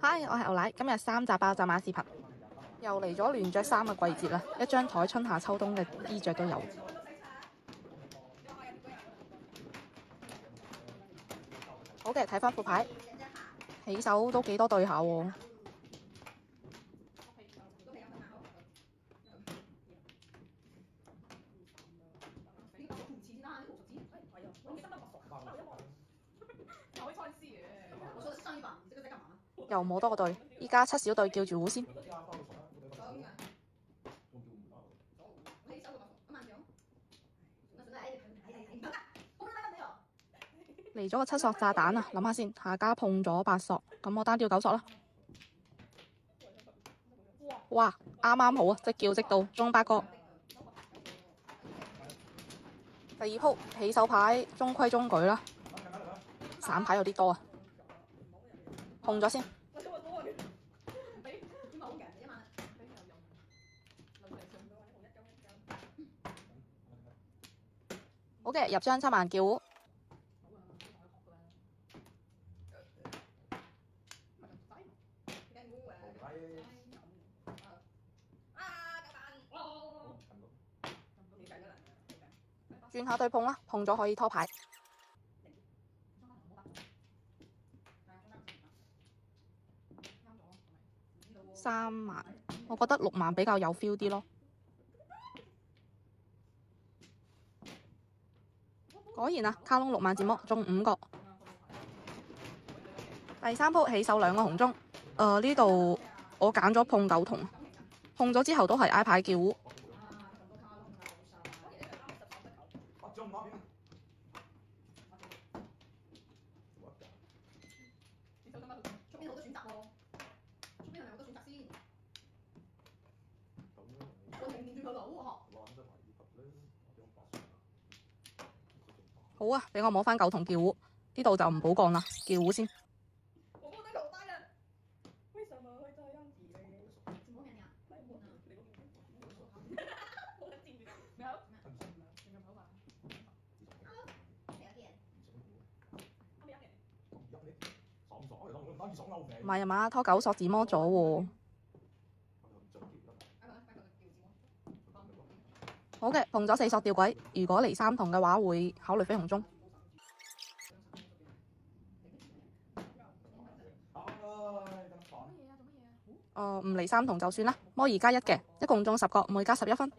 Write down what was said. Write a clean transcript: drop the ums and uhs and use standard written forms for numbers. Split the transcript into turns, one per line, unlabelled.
嗨，我係牛奶，今日3集爆炸馬視頻，又嚟咗亂着衫嘅季節啦，一張台春夏秋冬嘅衣着都有。好嘅，睇翻副牌，起手都幾多對下喎。又冇多個隊，依家7小隊叫住胡先。嚟咗個7索炸彈啊！諗下先，下家碰咗8索，咁我單調9索啦。哇，啱啱好啊！即叫即到，中8個。第二鋪起手牌中規中矩啦，散牌有啲多啊，碰咗先。好嘅，入張7萬叫胡。轉下對碰啦，碰咗可以拖牌。3萬，我覺得6萬比較有 feel 啲咯。果然啊，卡窿6萬節目中5個。第3鋪起手2個紅中，呢度我揀咗碰9筒，碰咗之後都係挨牌叫胡。好啊，俾我摸翻9筒叫胡，呢度就唔補槓啦，叫胡先。唔係啊嘛，拖9索自摸咗喎。好嘅，碰咗4索吊詭，如果嚟3筒嘅話，會考慮飛紅中。唔嚟3筒就算啦，摸2加1嘅，一共中10個，每加11分。